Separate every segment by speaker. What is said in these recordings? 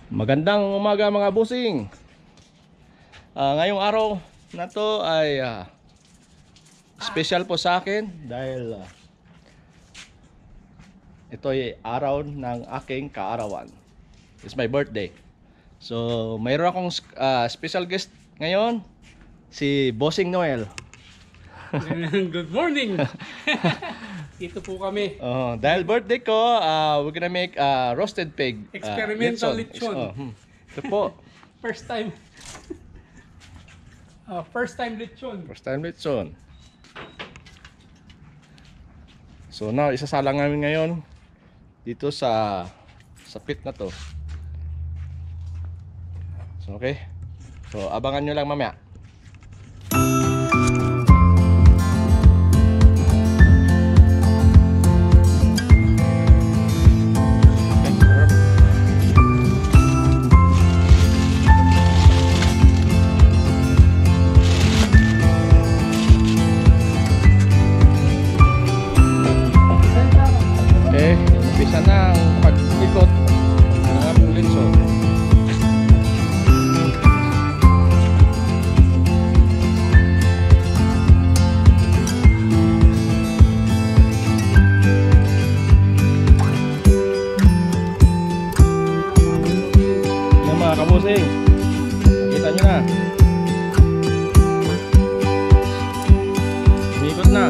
Speaker 1: Magandang umaga mga busing. Ngayong araw na to ay special po sa akin dahil ito ay araw ng aking kaarawan. It's my birthday. So mayroon akong special guest ngayon, si Bossing Noel.
Speaker 2: Good morning. Dito po kami.
Speaker 1: Dahil birthday ko, we're gonna make roasted pig.
Speaker 2: Experimental lechon.
Speaker 1: Ito po.
Speaker 2: First time. First time lechon.
Speaker 1: First time lechon. So now, isasalang namin ngayon dito sa pit na to. So okay. So abangan nyo lang mamaya. Umpisa na ang pag-ikot ng aming lechon. Yan mga kabusing, nakita nyo na, umikot na.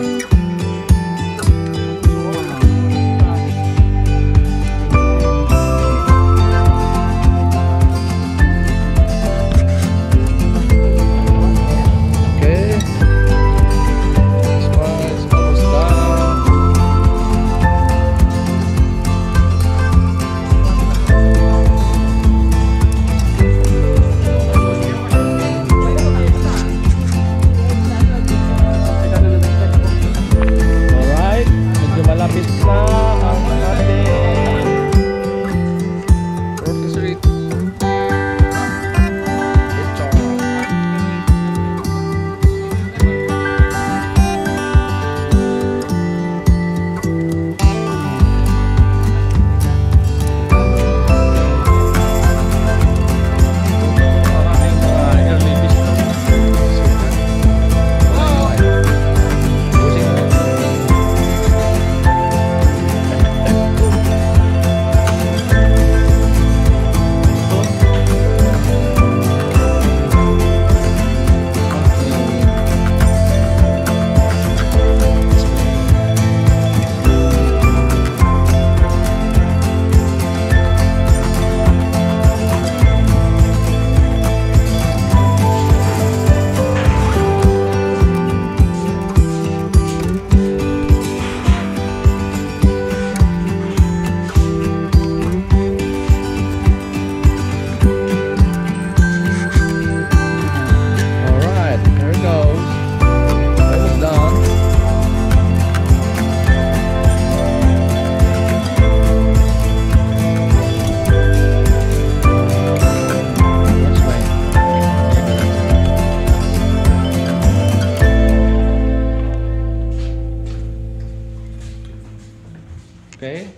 Speaker 1: Okay,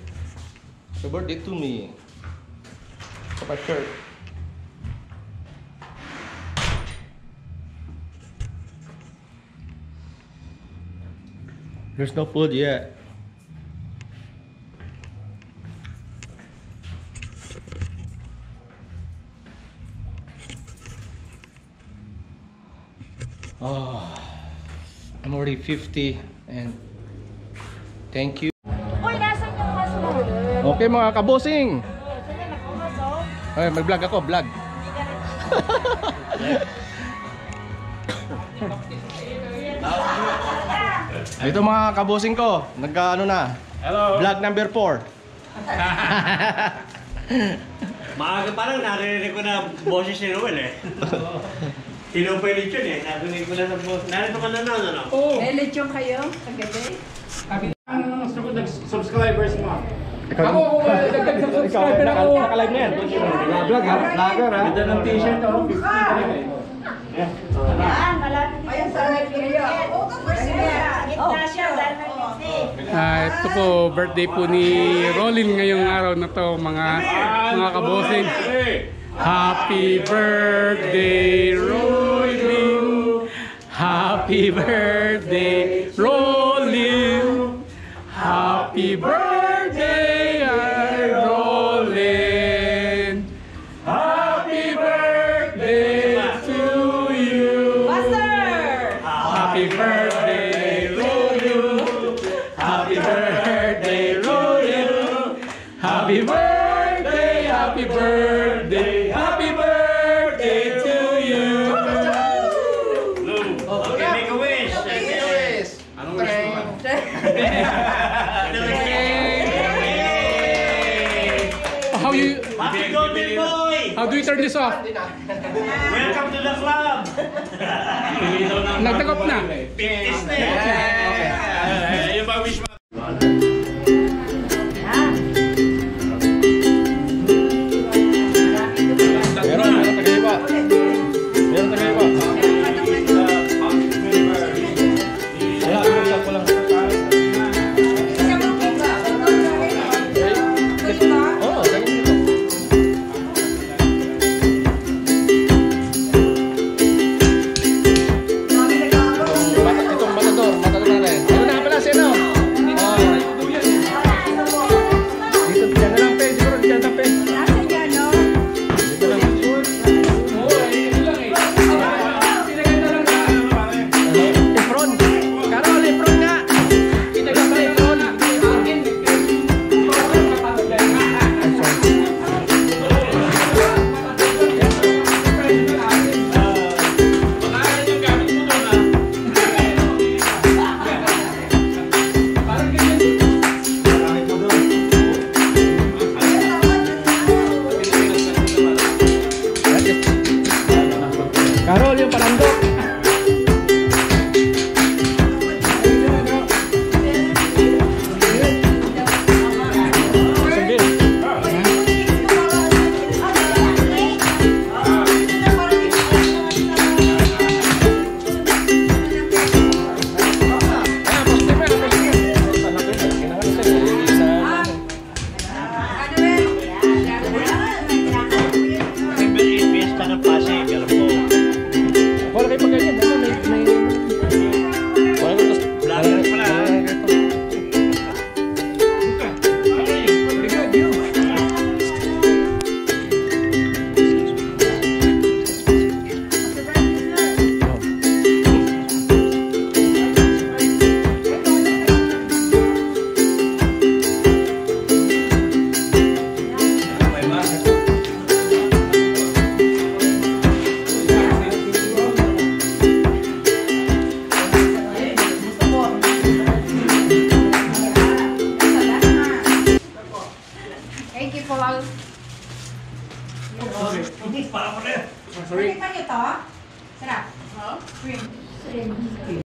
Speaker 1: so birthday to me. My shirt. There's no food yet. Oh, I'm already 50 and thank you. Okay mga kabosing. Ay, mag-vlog ako, vlog. Ito mga kabosing ko, nagka-ano na.
Speaker 2: Hello.
Speaker 1: Vlog number 4.
Speaker 3: Maaga pa lang narinig ko na boses ni Noel eh. Tinupay lechon eh, narinig ko na sa boss. Narito ka na nun, ano?
Speaker 2: Oh.
Speaker 4: May lechon kayo? Kagabi?
Speaker 2: Ang subscribers mo.
Speaker 1: Ako,
Speaker 2: dagdag sa subscriber ako.
Speaker 1: Naka-live na yan.
Speaker 2: Vlog ha? Vlogger ha? Ganda ng t-shirt ako, 50 talaga eh.
Speaker 4: Yan, malapit din sa Gitna siya, dahil may ngiti.
Speaker 2: Ito po, birthday po ni Rolin ngayong araw na to, mga kabosing. Happy birthday, Rolin! Happy birthday, Rolin! Happy birthday, Rolin! Happy birthday to you! Happy birthday, Rolin! Happy birthday, Rolin! Happy birthday, happy birthday, happy birthday to you!
Speaker 3: Okay, make a wish.
Speaker 1: Anong wish mo?
Speaker 3: Happy golden boy!
Speaker 2: How do you turn this off?
Speaker 3: Welcome to the club!
Speaker 2: Nagtakop na.
Speaker 3: 50s na yan. Yung ba wish mo?
Speaker 1: Meron tagaiba. Meron tagaiba. Wala, usap ko lang. Oo, ganyan dito. Itong matador na rin. Ano na pala si ano? Dito, dyan na lang pe, siguro dyan na pe. Dito lang. Efron. Karol, Efron nga. Pinagay pa Efron. Karol, yung palandok.
Speaker 3: Fiesta ng Pasig, alam ko.
Speaker 1: Wala kayo pag ganyan. Wala kayo tos.
Speaker 3: Vlogger pala.
Speaker 4: Thank you for all.
Speaker 3: Para ko na yan.
Speaker 4: Sorry. Sarap. Cream.